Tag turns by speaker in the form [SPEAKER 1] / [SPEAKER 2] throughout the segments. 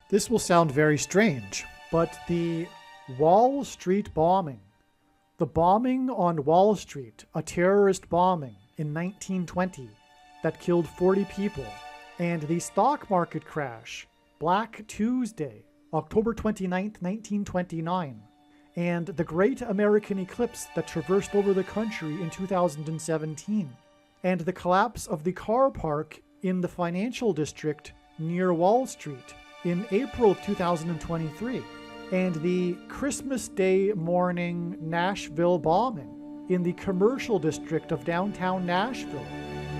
[SPEAKER 1] This will sound very strange, but the Wall Street bombing, the bombing on Wall Street, a terrorist bombing in 1920 that killed 40 people, and the stock market crash, Black Tuesday, October 29th, 1929, and the Great American Eclipse that traversed over the country in 2017, and the collapse of the car park in the financial district near Wall Street in April of 2023, and the Christmas Day morning Nashville bombing in the commercial district of downtown Nashville,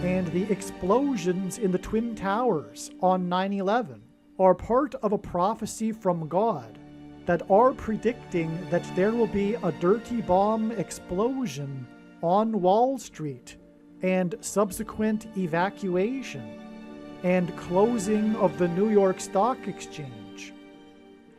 [SPEAKER 1] and the explosions in the Twin Towers on 9/11 are part of a prophecy from God that are predicting that there will be a dirty bomb explosion on Wall Street and subsequent evacuation and closing of the New York Stock Exchange.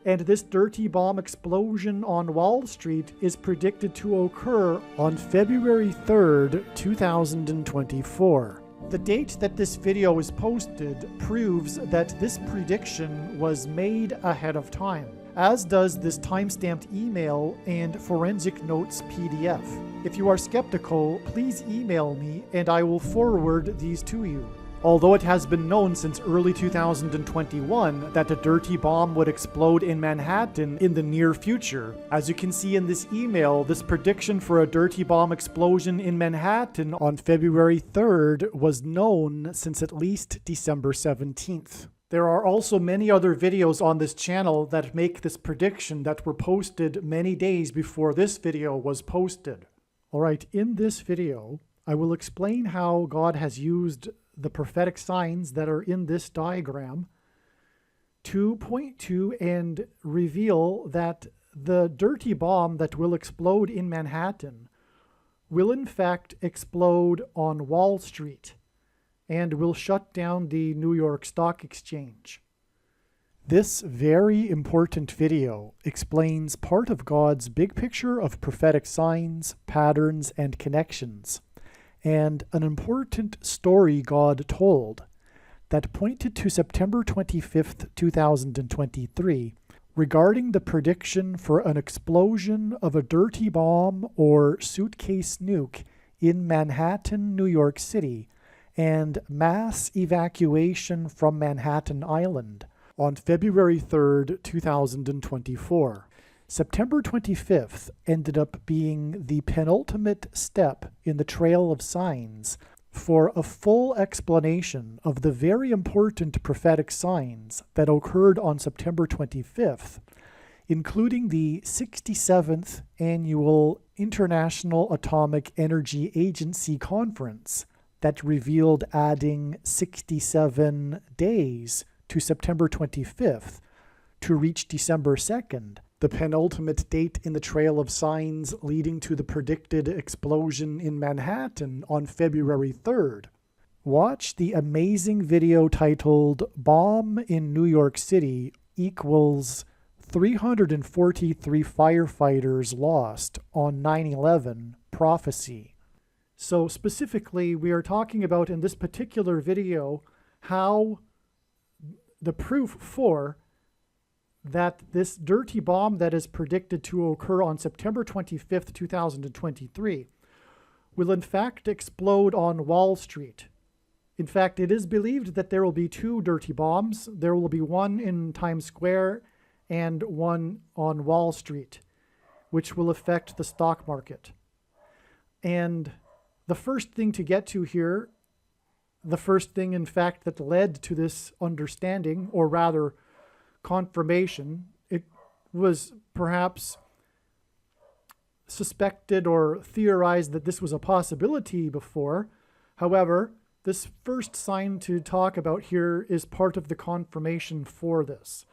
[SPEAKER 1] And this dirty bomb explosion on Wall Street is predicted to occur on February 3rd, 2024. The date that this video is posted proves that this prediction was made ahead of time, as does this timestamped email and forensic notes PDF. If you are skeptical, please email me and I will forward these to you. Although it has been known since early 2021 that a dirty bomb would explode in Manhattan in the near future, as you can see in this email, this prediction for a dirty bomb explosion in Manhattan on February 3rd was known since at least December 17th. There are also many other videos on this channel that make this prediction that were posted many days before this video was posted. Alright, in this video, I will explain how God has used the prophetic signs that are in this diagram to point to and reveal that the dirty bomb that will explode in Manhattan will in fact explode on Wall Street and will shut down the New York Stock Exchange. This very important video explains part of God's big picture of prophetic signs, patterns, and connections, and an important story God told that pointed to September 25th, 2023, regarding the prediction for an explosion of a dirty bomb or suitcase nuke in Manhattan, New York City, and mass evacuation from Manhattan Island on February 3rd, 2024. September 25th ended up being the penultimate step in the trail of signs for a full explanation of the very important prophetic signs that occurred on September 25th, including the 67th Annual International Atomic Energy Agency Conference that revealed adding 67 days to September 25th to reach December 2nd, the penultimate date in the trail of signs leading to the predicted explosion in Manhattan on February 3rd. Watch the amazing video titled "Bomb in New York City equals 343 firefighters lost on 9/11 prophecy." So specifically, we are talking about in this particular video how the proof for that this dirty bomb that is predicted to occur on September 25th, 2023, will in fact explode on Wall Street. In fact, it is believed that there will be two dirty bombs. There will be one in Times Square and one on Wall Street, which will affect the stock market. And the first thing to get to here, the first thing, in fact, that led to this understanding, or rather confirmation, it was perhaps suspected or theorized that this was a possibility before. However, this first sign to talk about here is part of the confirmation for this.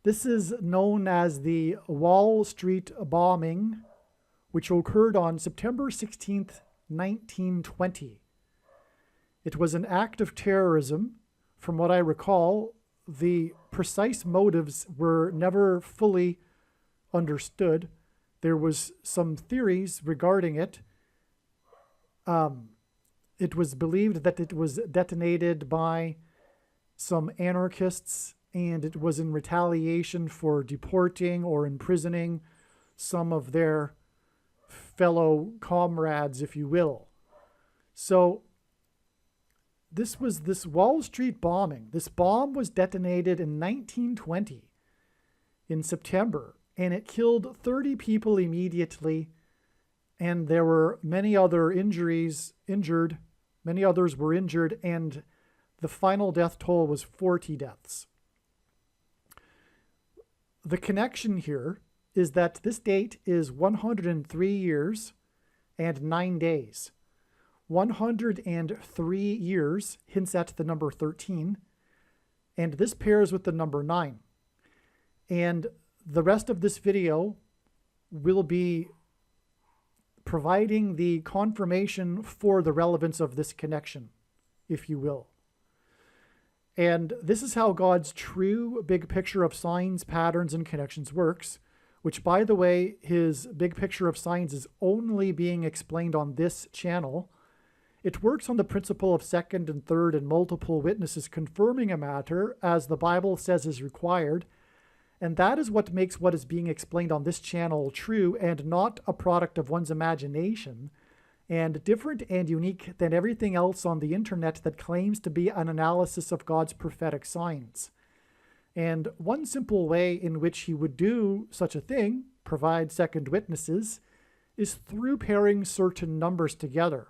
[SPEAKER 1] This is known as the Wall Street bombing, which occurred on September 16th, 1920. It was an act of terrorism. From what I recall, the precise motives were never fully understood. There was some theories regarding it. It was believed that it was detonated by some anarchists and it was in retaliation for deporting or imprisoning some of their fellow comrades, if you will. So this was this Wall Street bombing. This bomb was detonated in 1920 in September, and it killed 30 people immediately, and there were many other injured. Many others were injured, and the final death toll was 40 deaths. The connection here is that this date is 103 years and 9 days. 103 years hints at the number 13, and this pairs with the number 9. And the rest of this video will be providing the confirmation for the relevance of this connection, if you will. And this is how God's true big picture of signs, patterns, and connections works, which, by the way, his big picture of signs is only being explained on this channel. It works on the principle of second and third and multiple witnesses confirming a matter, as the Bible says is required. And that is what makes what is being explained on this channel true and not a product of one's imagination, and different and unique than everything else on the internet that claims to be an analysis of God's prophetic signs. And one simple way in which he would do such a thing, provide second witnesses, is through pairing certain numbers together.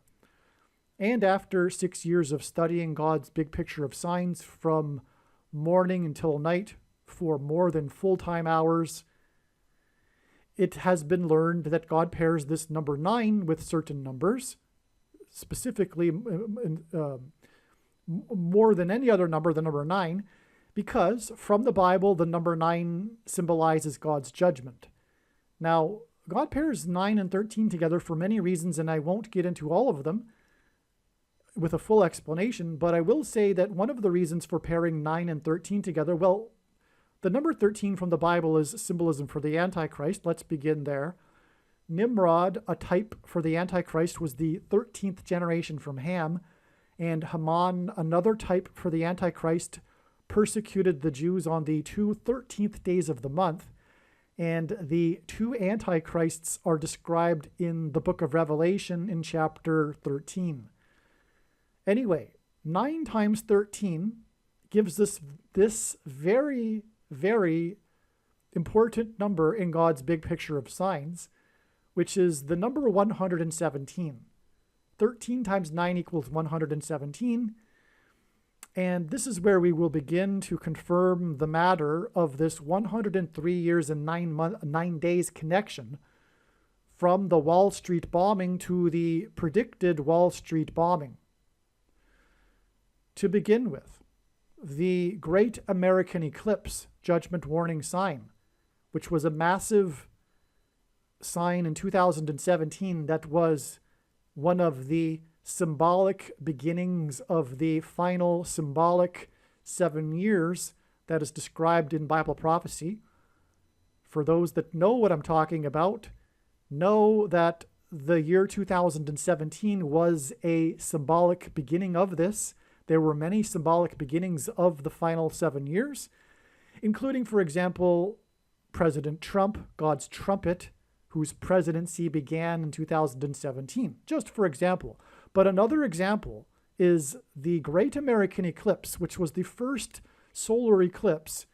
[SPEAKER 1] And after 6 years of studying God's big picture of signs from morning until night for more than full-time hours, it has been learned that God pairs this number 9 with certain numbers, specifically more than any other number, the number 9, because from the Bible, the number 9 symbolizes God's judgment. Now, God pairs 9 and 13 together for many reasons, and I won't get into all of them with a full explanation, but I will say that one of the reasons for pairing 9 and 13 together, well, the number 13 from the Bible is symbolism for the Antichrist. Let's begin there. Nimrod, a type for the Antichrist, was the 13th generation from Ham, and Haman, another type for the Antichrist, persecuted the Jews on the 2 13th days of the month, and the two Antichrists are described in the book of Revelation in chapter 13. Anyway, 9 times 13 gives us this very, very important number in God's big picture of signs, which is the number 117. 13 times 9 equals 117. And this is where we will begin to confirm the matter of this 103 years and 9 days connection from the Wall Street bombing to the predicted Wall Street bombing. To begin with, the Great American Eclipse Judgment Warning Sign, which was a massive sign in 2017 that was one of the symbolic beginnings of the final symbolic 7 years that is described in Bible prophecy. For those that know what I'm talking about, know that the year 2017 was a symbolic beginning of this. There were many symbolic beginnings of the final 7 years, including, for example, President Trump, God's trumpet, whose presidency began in 2017, just for example. But another example is the Great American Eclipse, which was the first solar eclipse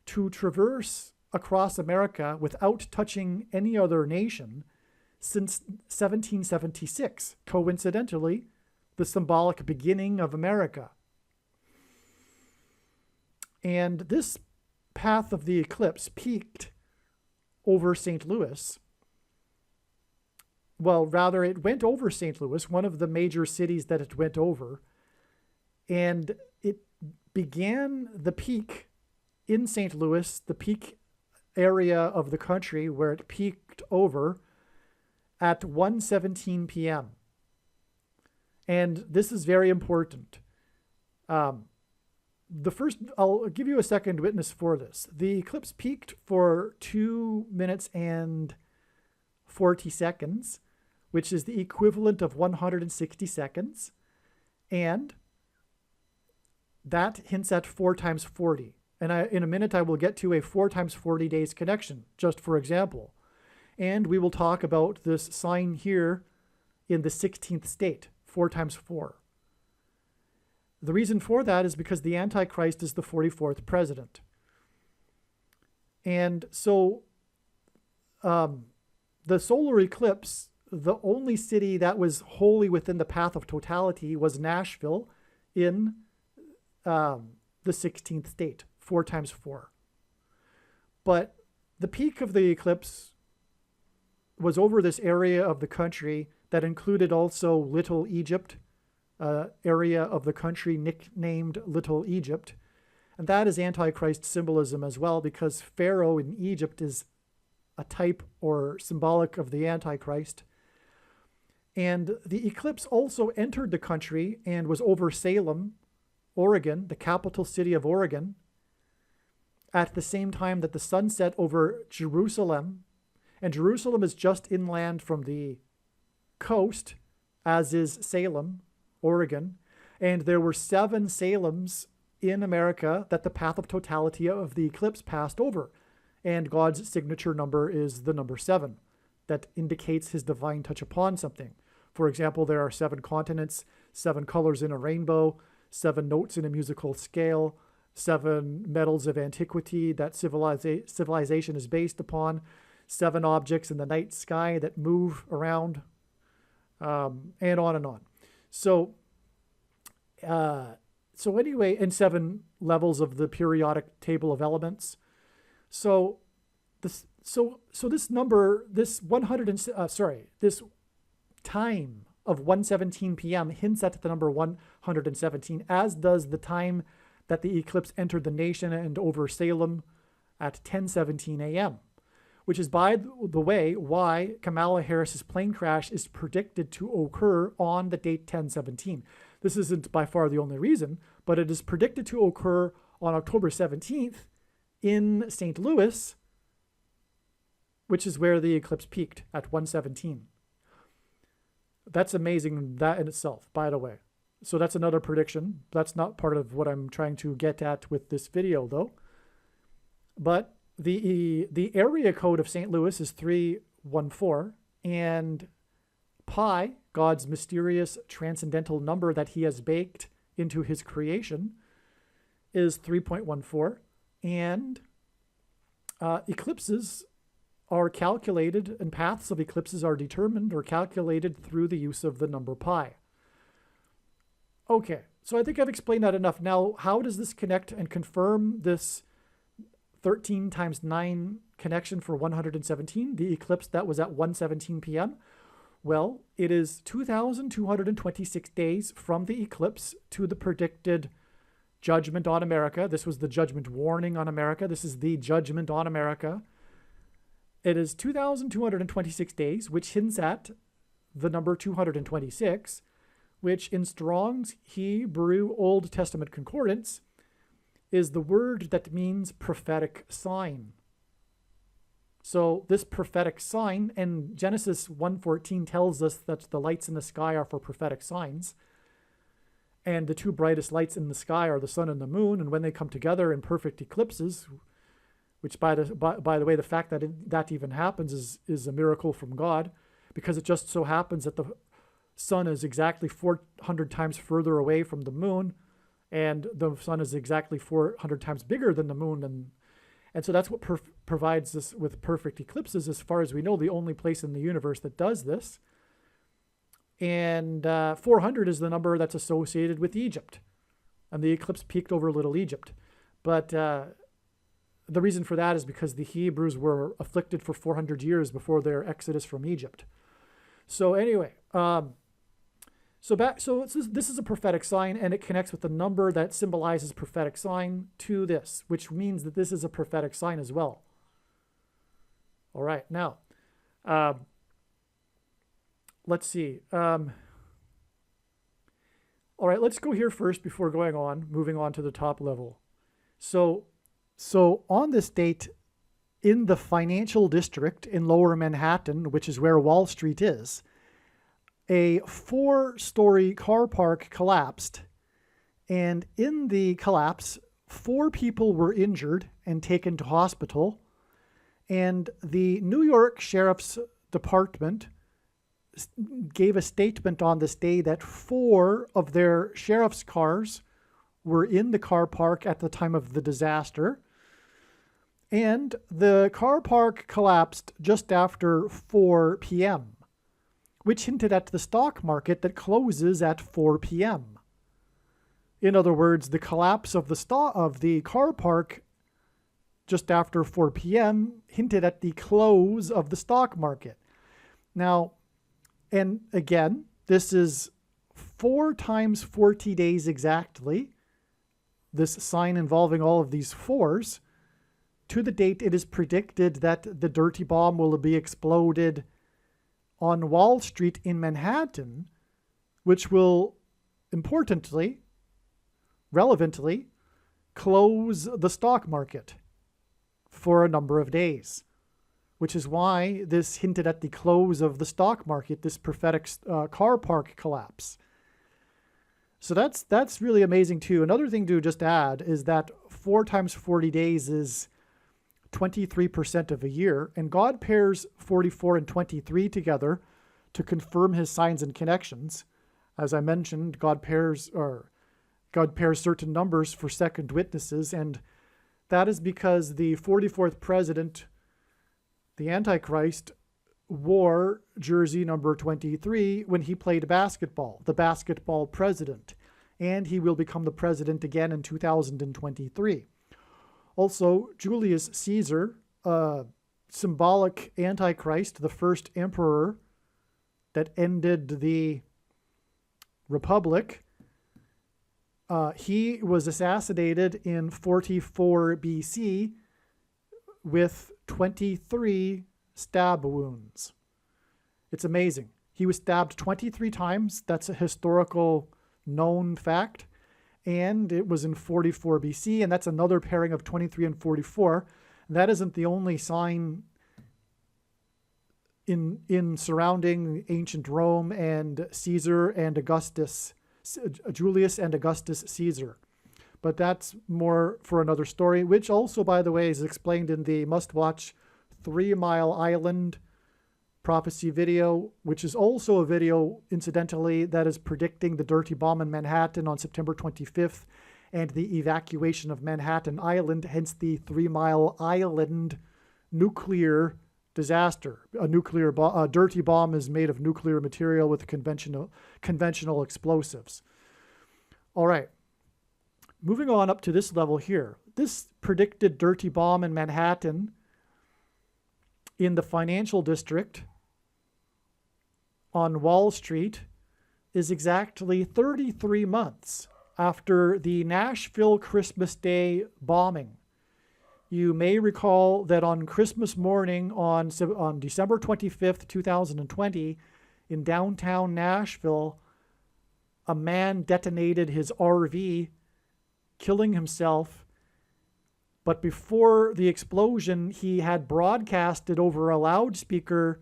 [SPEAKER 1] to traverse across America without touching any other nation since 1776, coincidentally, the symbolic beginning of America. And this path of the eclipse peaked over St. Louis. Well, rather, it went over St. Louis, one of the major cities that it went over. And it began the peak in St. Louis, the peak area of the country where it peaked over at 1:17 p.m. And this is very important. I'll give you a second witness for this. The eclipse peaked for 2 minutes and 40 seconds, which is the equivalent of 160 seconds. And that hints at 4 times 40. And in a minute, I will get to a 4 times 40 days connection, just for example. And we will talk about this sign here in the 16th state, 4 times 4. The reason for that is because the Antichrist is the 44th president. And so the solar eclipse, the only city that was wholly within the path of totality was Nashville in the 16th state, 4 times 4. But the peak of the eclipse was over this area of the country that included also Little Egypt, area of the country nicknamed Little Egypt. And that is Antichrist symbolism as well, because Pharaoh in Egypt is a type or symbolic of the Antichrist. And the eclipse also entered the country and was over Salem, Oregon, the capital city of Oregon, at the same time that the sun set over Jerusalem. And Jerusalem is just inland from the coast, as is Salem, Oregon. And there were 7 Salems in America that the path of totality of the eclipse passed over. And God's signature number is the number 7 that indicates his divine touch upon something. For example, there are 7 continents, 7 colors in a rainbow, 7 notes in a musical scale, 7 metals of antiquity that civilization is based upon, 7 objects in the night sky that move around, and on and on. So anyway, and 7 levels of the periodic table of elements. So this number, this time of 1:17 p.m. hints at the number 117, as does the time that the eclipse entered the nation and over Salem at 10:17 a.m., which is, by the way, why Kamala Harris's plane crash is predicted to occur on the date 10/17. This isn't by far the only reason, but it is predicted to occur on October 17th in St. Louis, which is where the eclipse peaked at 1:17. That's amazing, that in itself, by the way. So that's another prediction. That's not part of what I'm trying to get at with this video, though. But the area code of St. Louis is 314, and pi, God's mysterious transcendental number that he has baked into his creation, is 3.14. And eclipses are calculated, and paths of eclipses are determined or calculated through the use of the number pi. Okay, so I think I've explained that enough. Now, how does this connect and confirm this 13 times 9 connection for 117, the eclipse that was at 1:17 p.m.? Well, it is 2,226 days from the eclipse to the predicted judgment on America. This was the judgment warning on America. This is the judgment on America. It is 2,226 days, which hints at the number 226, which in Strong's Hebrew Old Testament Concordance is the word that means prophetic sign. So this prophetic sign, and Genesis 1:14 tells us that the lights in the sky are for prophetic signs. And the 2 brightest lights in the sky are the sun and the moon. And when they come together in perfect eclipses, which by the way, the fact that that even happens is a miracle from God, because it just so happens that the sun is exactly 400 times further away from the moon, and the sun is exactly 400 times bigger than the moon. And so that's what provides us with perfect eclipses, as far as we know, the only place in the universe that does this. And 400 is the number that's associated with Egypt. And the eclipse peaked over Little Egypt. But the reason for that is because the Hebrews were afflicted for 400 years before their exodus from Egypt. So anyway, this is a prophetic sign, and it connects with the number that symbolizes prophetic sign to this, which means that this is a prophetic sign as well. All right, now, let's see. All right, let's go here first before moving on to the top level. So on this date, in the financial district in Lower Manhattan, which is where Wall Street is, a 4-story car park collapsed. And in the collapse, 4 people were injured and taken to hospital, and the New York Sheriff's Department gave a statement on this day that 4 of their sheriff's cars were in the car park at the time of the disaster. And the car park collapsed just after 4 p.m., which hinted at the stock market that closes at 4 p.m. In other words, the collapse of the car park just after 4 p.m. hinted at the close of the stock market. Now, and again, this is 4 times 40 days exactly, this sign involving all of these 4s. To the date, it is predicted that the dirty bomb will be exploded on Wall Street in Manhattan, which will, importantly, relevantly, close the stock market for a number of days, which is why this hinted at the close of the stock market, this prophetic car park collapse. So that's really amazing too. Another thing to just add is that 4 times 40 days is 23% of a year, and God pairs 44 and 23 together to confirm his signs and connections. As I mentioned, God pairs certain numbers for second witnesses, and that is because the 44th president, the Antichrist, wore jersey number 23 when he played basketball, the basketball president, and he will become the president again in 2023. Also, Julius Caesar, symbolic Antichrist, the first emperor that ended the Republic, he was assassinated in 44 BC with 23 stab wounds. It's amazing. He was stabbed 23 times. That's a historical known fact. And it was in 44 BC, and that's another pairing of 23 and 44. That isn't the only sign in surrounding ancient Rome and Caesar and Augustus, Julius and Augustus Caesar. But that's more for another story, which also, by the way, is explained in the must-watch 3 Mile Island prophecy video, which is also a video, incidentally, that is predicting the dirty bomb in Manhattan on September 25th and the evacuation of Manhattan Island, hence the 3 Mile Island nuclear disaster. A dirty bomb is made of nuclear material with conventional explosives. All right. Moving on up to this level here. This predicted dirty bomb in Manhattan in the financial district on Wall Street is exactly 33 months after the Nashville Christmas Day bombing. You may recall that on Christmas morning on December 25th, 2020, in downtown Nashville, a man detonated his RV, killing himself. But before the explosion, he had broadcasted over a loudspeaker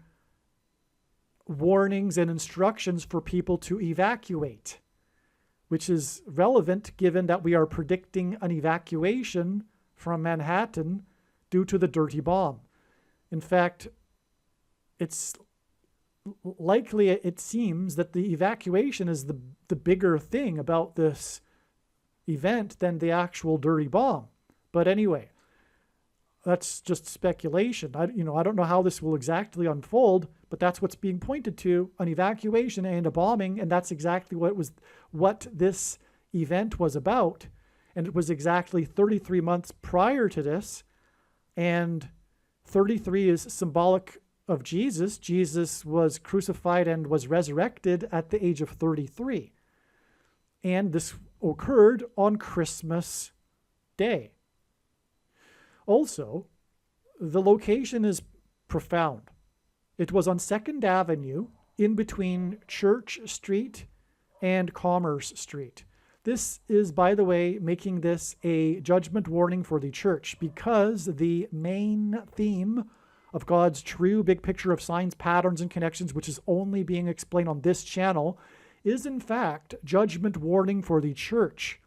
[SPEAKER 1] warnings and instructions for people to evacuate, which is relevant given that we are predicting an evacuation from Manhattan due to the dirty bomb. In fact, it's likely, it seems, that the evacuation is the bigger thing about this event than the actual dirty bomb. But anyway, that's just speculation. I don't know how this will exactly unfold, but that's what's being pointed to, an evacuation and a bombing, and that's exactly what this event was about. And it was exactly 33 months prior to this, and 33 is symbolic of Jesus. Jesus was crucified and was resurrected at the age of 33. And this occurred on Christmas Day. Also, the location is profound. It was on 2nd Avenue in between Church Street and Commerce Street. This is, by the way, making this a judgment warning for the church, because the main theme of God's true big picture of signs, patterns, and connections, which is only being explained on this channel, is in fact judgment warning for the church.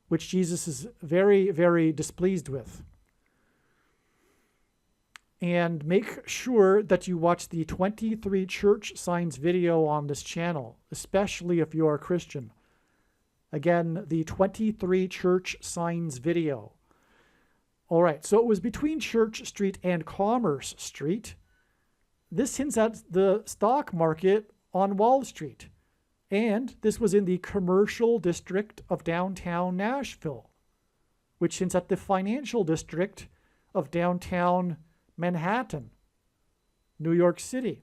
[SPEAKER 1] which Jesus is very, very displeased with. And make sure that you watch the 23 church signs video on this channel, especially if you are a Christian. Again, the 23 church signs video. All right, so it was between Church Street and Commerce Street. This hints at the stock market on Wall Street. And this was in the commercial district of downtown Nashville, which hints at the financial district of downtown Manhattan, New York City.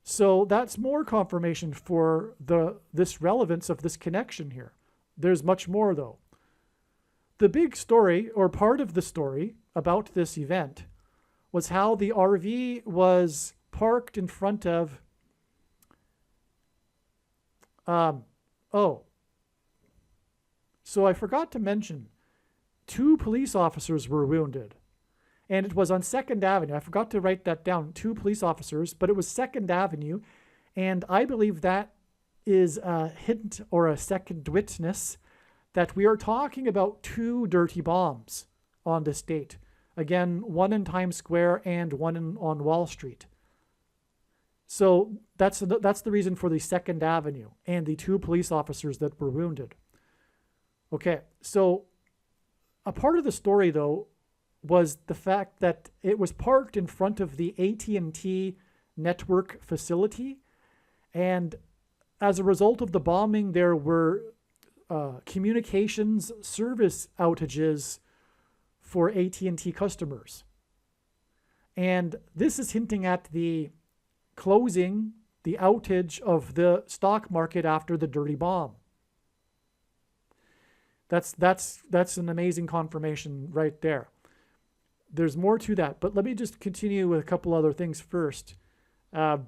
[SPEAKER 1] So that's more confirmation for this relevance of this connection here. There's much more, though. The big story, or part of the story, about this event was how the RV was parked in front of so I forgot to mention 2 police officers were wounded, and it was on 2nd Avenue. I forgot to write that down. 2 police officers, but it was 2nd Avenue, and I believe that is a hint or a second witness that we are talking about 2 dirty bombs on this date. Again, one in Times Square and one on Wall Street. So that's the reason for the 2nd Avenue and the 2 police officers that were wounded. Okay, so a part of the story, though, was the fact that it was parked in front of the AT&T network facility, and as a result of the bombing, there were communications service outages for AT&T customers. And this is hinting at the closing, the outage of the stock market after the dirty bomb. That's an amazing confirmation right there. There's more to that, but let me just continue with a couple other things first. At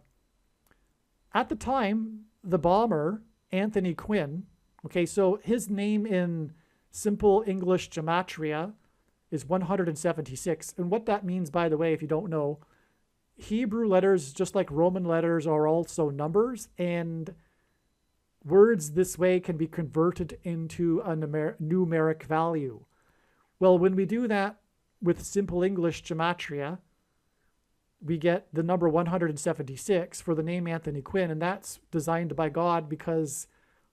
[SPEAKER 1] the time, the bomber, Anthony Quinn, okay, so his name in simple English gematria is 176. And what that means, by the way, if you don't know, Hebrew letters, just like Roman letters, are also numbers, and words this way can be converted into a numeric value. Well, when we do that with simple English gematria, we get the number 176 for the name Anthony Quinn, and that's designed by God because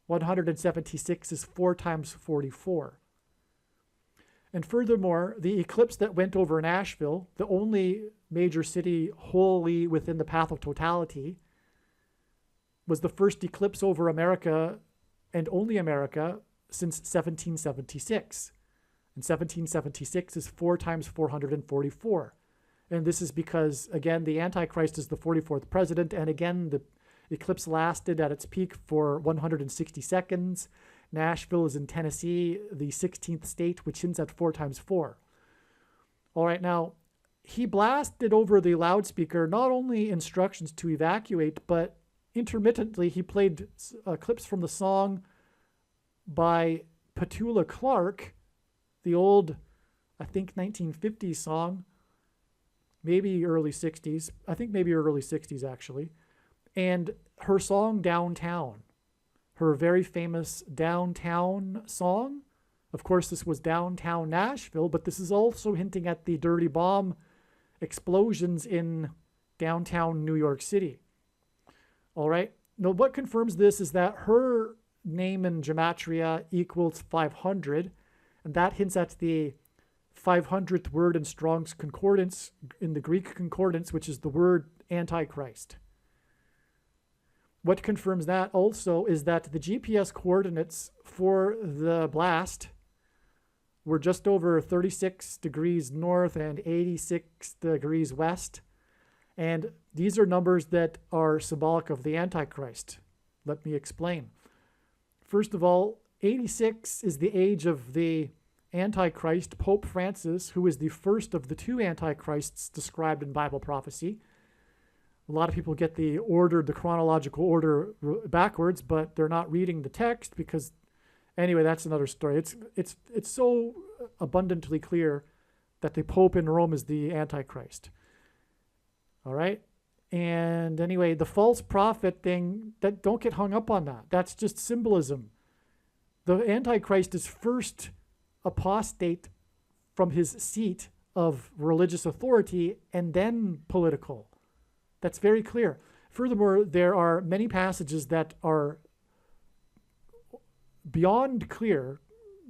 [SPEAKER 1] 176 is 4 times 44. And furthermore, the eclipse that went over Nashville, the only major city wholly within the path of totality, was the first eclipse over America and only America since 1776. And 1776 is 4 times 444. And this is because, again, the Antichrist is the 44th president, and again, the eclipse lasted at its peak for 160 seconds. Nashville is in Tennessee, the 16th state, which hints at 4 times 4. All right, now, he blasted over the loudspeaker not only instructions to evacuate, but intermittently he played clips from the song by Petula Clark, the old, I think, 1950s song, maybe early 60s. I think maybe early 60s, actually. And her song, Downtown, her very famous Downtown song. Of course, this was downtown Nashville, but this is also hinting at the dirty bomb explosions in downtown New York City. All right. Now, what confirms this is that her name in gematria equals 500, and that hints at the 500th word in Strong's Concordance, in the Greek Concordance, which is the word Antichrist. What confirms that also is that the GPS coordinates for the blast were just over 36 degrees north and 86 degrees west. And these are numbers that are symbolic of the Antichrist. Let me explain. First of all, 86 is the age of the Antichrist, Pope Francis, who is the first of the 2 Antichrists described in Bible prophecy. A lot of people get the chronological order backwards, but they're not reading the text because, anyway, that's another story. It's so abundantly clear that the Pope in Rome is the Antichrist. All right? And anyway, the false prophet thing, don't get hung up on that. That's just symbolism. The Antichrist is first apostate from his seat of religious authority and then political. That's very clear. Furthermore, there are many passages that are beyond clear,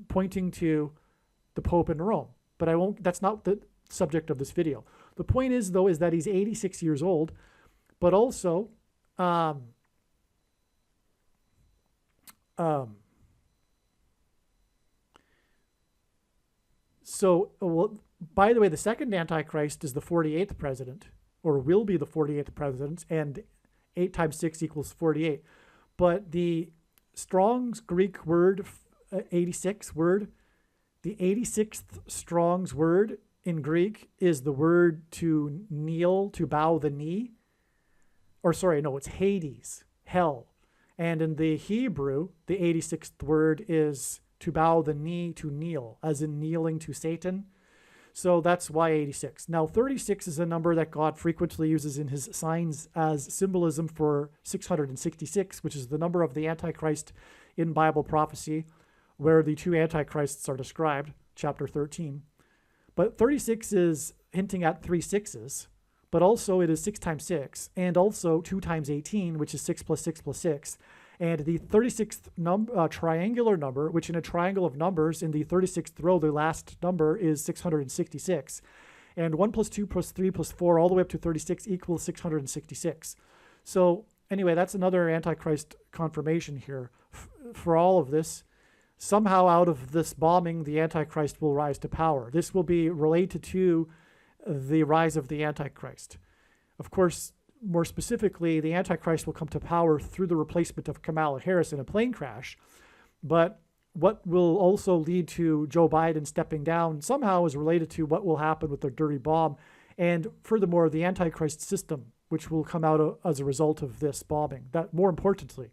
[SPEAKER 1] pointing to the Pope in Rome. But I won't. That's not the subject of this video. The point is, though, is that he's 86 years old, but also, well, by the way, the second Antichrist is the 48th president, or will be the 48th president, and 8 times 6 equals 48. But the Strong's Greek word, 86 word, the 86th Strong's word in Greek is the word to kneel, to bow the knee. Or sorry, no, it's Hades, hell. And in the Hebrew, the 86th word is to bow the knee, to kneel, as in kneeling to Satan. So that's why 86. Now, 36 is a number that God frequently uses in his signs as symbolism for 666, which is the number of the Antichrist in Bible prophecy, where the 2 Antichrists are described, chapter 13. But 36 is hinting at 3 sixes, but also it is 6 times 6, and also 2 times 18, which is 6 plus 6 plus 6. And the 36th triangular number, which in a triangle of numbers, in the 36th row, the last number is 666. And 1 plus 2 plus 3 plus 4, all the way up to 36 equals 666. So anyway, that's another Antichrist confirmation here. For all of this, somehow out of this bombing, the Antichrist will rise to power. This will be related to the rise of the Antichrist. Of course, more specifically, the Antichrist will come to power through the replacement of Kamala Harris in a plane crash. But what will also lead to Joe Biden stepping down somehow is related to what will happen with the dirty bomb. And furthermore, the Antichrist system, which will come out as a result of this bombing. That more importantly,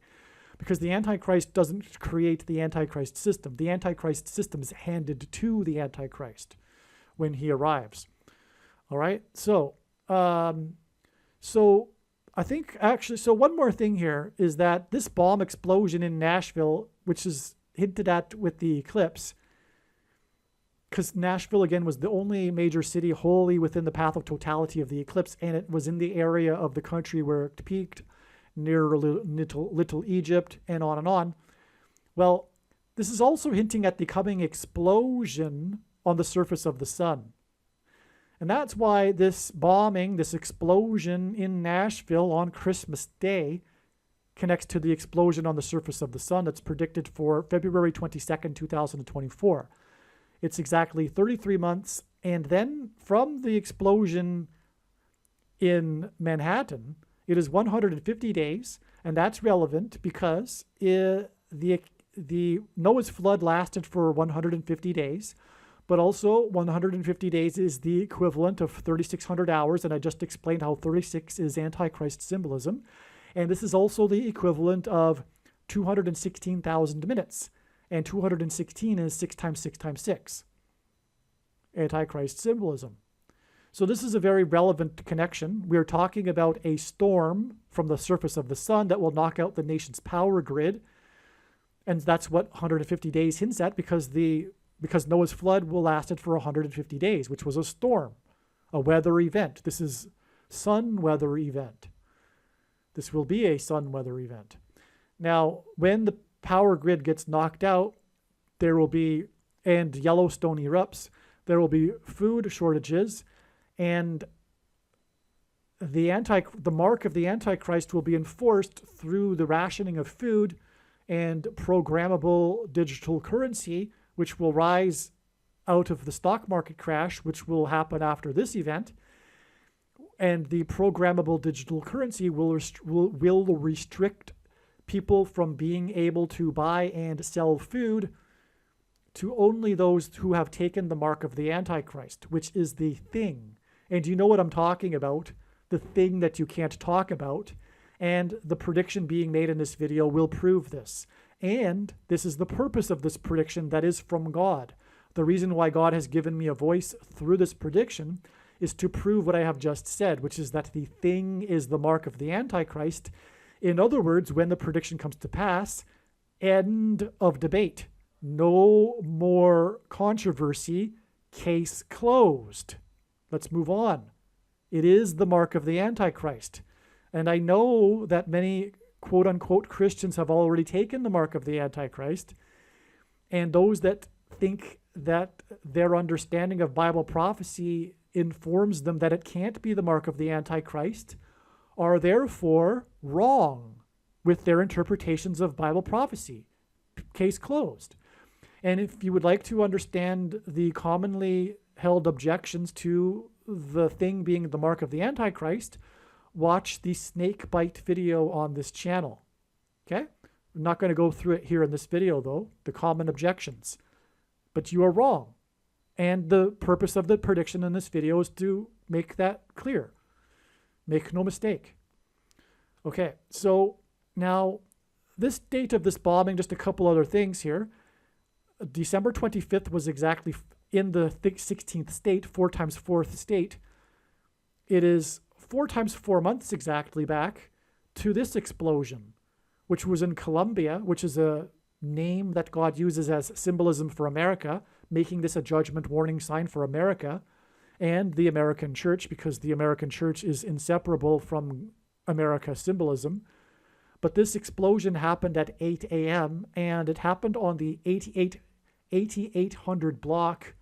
[SPEAKER 1] because the Antichrist doesn't create the Antichrist system. The Antichrist system is handed to the Antichrist when he arrives. All right, so I think actually, so one more thing here is that this bomb explosion in Nashville, which is hinted at with the eclipse, because Nashville, again, was the only major city wholly within the path of totality of the eclipse, and it was in the area of the country where it peaked, near Little Egypt, and on and on. Well, this is also hinting at the coming explosion on the surface of the sun. And that's why this bombing, this explosion in Nashville on Christmas Day connects to the explosion on the surface of the sun that's predicted for February 22nd, 2024. It's exactly 33 months. And then from the explosion in Manhattan, it is 150 days. And that's relevant because the Noah's flood lasted for 150 days. But also 150 days is the equivalent of 3,600 hours. And I just explained how 36 is Antichrist symbolism. And this is also the equivalent of 216,000 minutes. And 216 is 6 times 6 times 6. Antichrist symbolism. So this is a very relevant connection. We're talking about a storm from the surface of the sun that will knock out the nation's power grid. And that's what 150 days hints at, because Noah's flood will lasted for 150 days, which was a storm, a weather event. This is sun weather event. This will be a sun weather event. Now, when the power grid gets knocked out, there will be, and Yellowstone erupts, there will be food shortages, and the mark of the Antichrist will be enforced through the rationing of food and programmable digital currency, which will rise out of the stock market crash, which will happen after this event. And the programmable digital currency will restrict people from being able to buy and sell food to only those who have taken the mark of the Antichrist, which is the thing. And you know what I'm talking about, the thing that you can't talk about. And the prediction being made in this video will prove this. And this is the purpose of this prediction that is from God. The reason why God has given me a voice through this prediction is to prove what I have just said, which is that the thing is the mark of the Antichrist. In other words, when the prediction comes to pass, end of debate. No more controversy. Case closed. Let's move on. It is the mark of the Antichrist. And I know that many quote unquote Christians have already taken the mark of the Antichrist. And those that think that their understanding of Bible prophecy informs them that it can't be the mark of the Antichrist are therefore wrong with their interpretations of Bible prophecy. Case closed. And if you would like to understand the commonly held objections to the thing being the mark of the Antichrist, watch the snake bite video on this channel. Okay? I'm not going to go through it here in this video, though, the common objections. But you are wrong. And the purpose of the prediction in this video is to make that clear. Make no mistake. Okay, so now this date of this bombing, just a couple other things here. December 25th was exactly in the 16th state, 4 times 4th state. It is 4 times 4 months exactly back to this explosion, which was in Colombia, which is a name that God uses as symbolism for America, making this a judgment warning sign for America and the American church, because the American church is inseparable from America symbolism. But this explosion happened at 8 a.m. and it happened on the 8800 block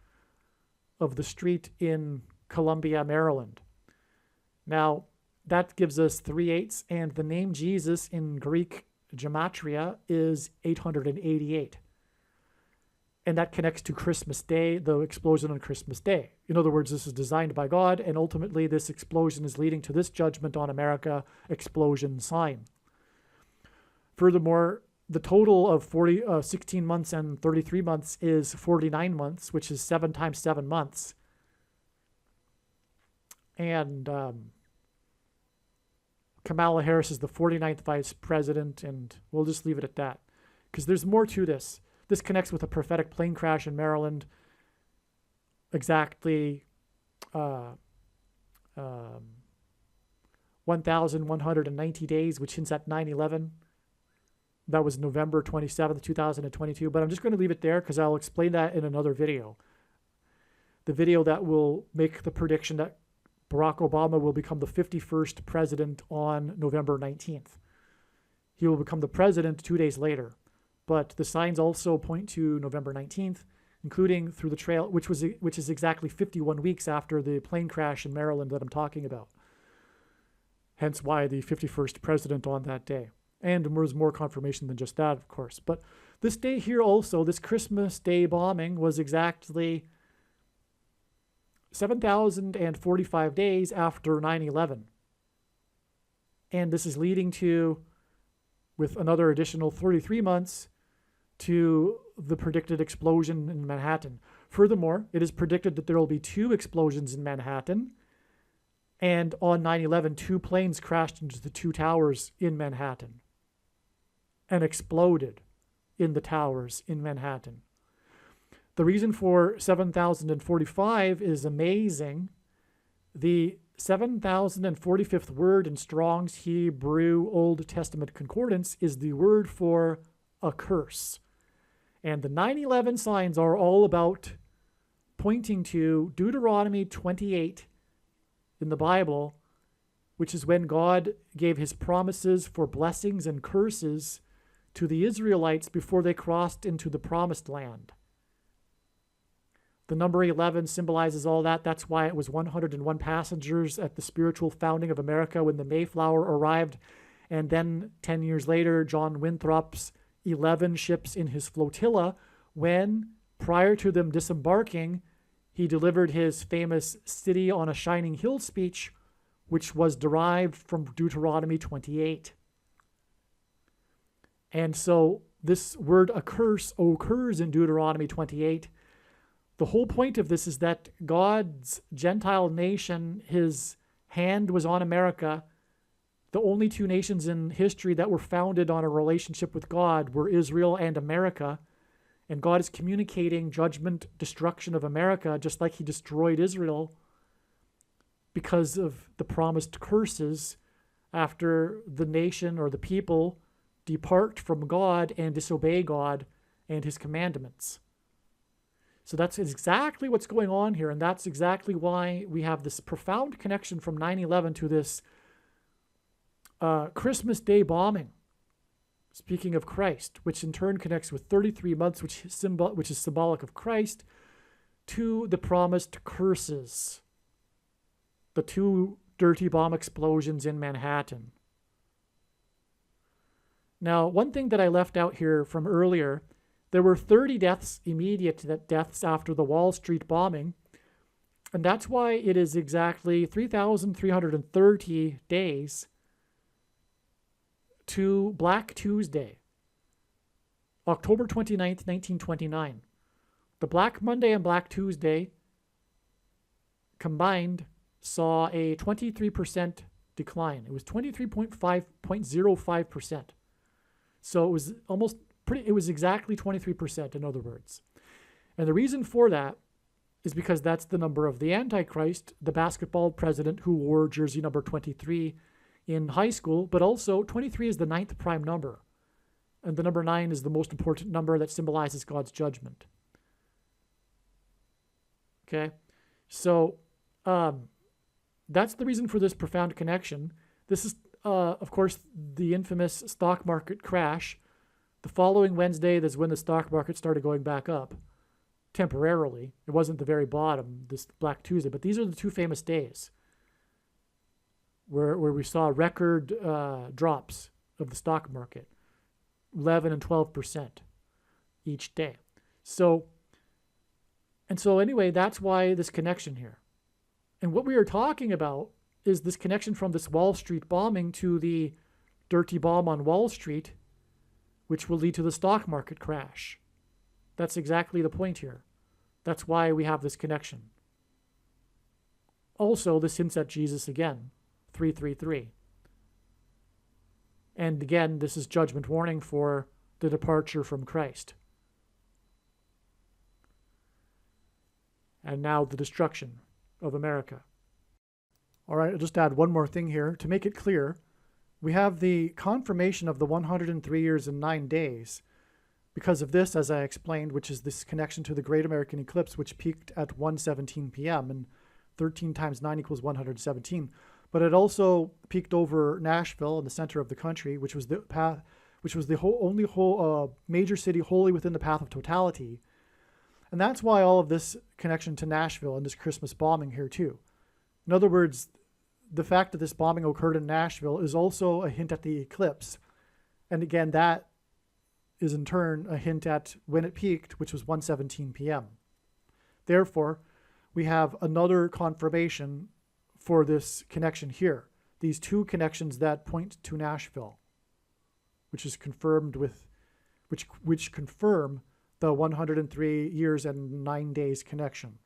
[SPEAKER 1] of the street in Columbia, Maryland. Now, that gives us 3/8, and the name Jesus in Greek gematria is 888. And that connects to Christmas Day, the explosion on Christmas Day. In other words, this is designed by God, and ultimately this explosion is leading to this judgment on America explosion sign. Furthermore, the total of 16 months and 33 months is 49 months, which is 7 times 7 months. And Kamala Harris is the 49th vice president, and we'll just leave it at that. Because there's more to this. This connects with a prophetic plane crash in Maryland exactly 1,190 days, which hints at 9/11. That was November 27th, 2022. But I'm just going to leave it there because I'll explain that in another video. The video that will make the prediction that Barack Obama will become the 51st president on November 19th. He will become the president 2 days later. But the signs also point to November 19th, including through the trail, which is exactly 51 weeks after the plane crash in Maryland that I'm talking about. Hence why the 51st president on that day. And there's more confirmation than just that, of course. But this day here also, this Christmas Day bombing was exactly 7,045 days after 9/11. And this is leading to, with another additional 33 months, to the predicted explosion in Manhattan. Furthermore, it is predicted that there will be 2 explosions in Manhattan. And on 9/11, 2 planes crashed into the 2 towers in Manhattan and exploded in the towers in Manhattan. The reason for 7,045 is amazing. The 7,045th word in Strong's Hebrew Old Testament Concordance is the word for a curse. And the 9/11 signs are all about pointing to Deuteronomy 28 in the Bible, which is when God gave his promises for blessings and curses to the Israelites before they crossed into the promised land. The number 11 symbolizes all that. That's why it was 101 passengers at the spiritual founding of America when the Mayflower arrived. And then 10 years later, John Winthrop's 11 ships in his flotilla, when, prior to them disembarking, he delivered his famous City on a Shining Hill speech, which was derived from Deuteronomy 28. And so this word a curse occurs in Deuteronomy 28. The whole point of this is that God's Gentile nation, his hand was on America. The only 2 nations in history that were founded on a relationship with God were Israel and America. And God is communicating judgment, destruction of America, just like he destroyed Israel because of the promised curses after the nation or the people depart from God and disobey God and his commandments. So that's exactly what's going on here, and that's exactly why we have this profound connection from 9/11 to this Christmas Day bombing. Speaking of Christ, which in turn connects with 33 months, which is symbolic of Christ, to the promised curses. The 2 dirty bomb explosions in Manhattan. Now, one thing that I left out here from earlier, there were 30 deaths, immediate deaths after the Wall Street bombing, and that's why it is exactly 3,330 days to Black Tuesday, October 29th, 1929. The Black Monday and Black Tuesday combined saw a 23% decline. It was 23.05%. So it was it was exactly 23%, in other words. And the reason for that is because that's the number of the Antichrist, the basketball president who wore jersey number 23 in high school, but also 23 is the 9th prime number. And the number 9 is the most important number that symbolizes God's judgment. Okay? So that's the reason for this profound connection. This is, of course, the infamous stock market crash. The following Wednesday, that's when the stock market started going back up temporarily. It wasn't the very bottom, this Black Tuesday, but these are the 2 famous days where we saw record drops of the stock market, 11 and 12% each day. So anyway, that's why this connection here. And what we are talking about is this connection from this Wall Street bombing to the dirty bomb on Wall Street, which will lead to the stock market crash. That's exactly the point here. That's why we have this connection. Also, this hints at Jesus again, 333. And again, this is judgment warning for the departure from Christ. And now the destruction of America. All right, I'll just add one more thing here. To make it clear, we have the confirmation of the 103 years and 9 days because of this, as I explained, which is this connection to the Great American Eclipse, which peaked at 1:17 p.m. and 13 times 9 equals 117. But it also peaked over Nashville in the center of the country, which was the only major city wholly within the path of totality. And that's why all of this connection to Nashville and this Christmas bombing here too. In other words, the fact that this bombing occurred in Nashville is also a hint at the eclipse. And again, that is in turn a hint at when it peaked, which was 1:17 p.m. Therefore, we have another confirmation for this connection here. These 2 connections that point to Nashville, which is confirmed with, which confirm the 103 years and 9 days connection.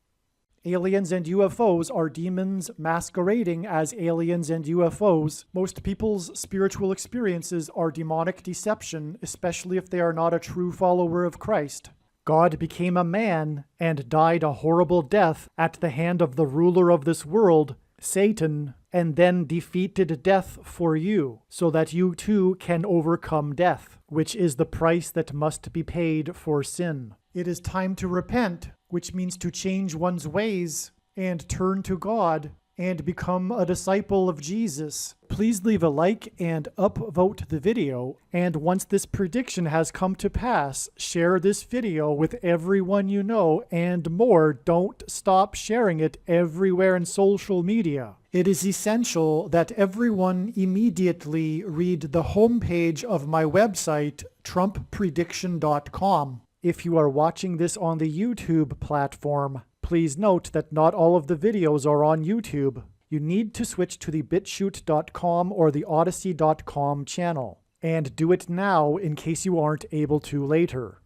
[SPEAKER 1] Aliens and UFOs are demons masquerading as aliens and UFOs. Most people's spiritual experiences are demonic deception, especially if they are not a true follower of Christ. God became a man and died a horrible death at the hand of the ruler of this world, Satan, and then defeated death for you, so that you too can overcome death, which is the price that must be paid for sin. It is time to repent, which means to change one's ways and turn to God and become a disciple of Jesus. Please leave a like and upvote the video. And once this prediction has come to pass, share this video with everyone you know, and more. Don't stop sharing it everywhere in social media. It is essential that everyone immediately read the homepage of my website, TrumpPrediction.com. If you are watching this on the YouTube platform, please note that not all of the videos are on YouTube. You need to switch to the BitChute.com or the Odyssey.com channel. And do it now in case you aren't able to later.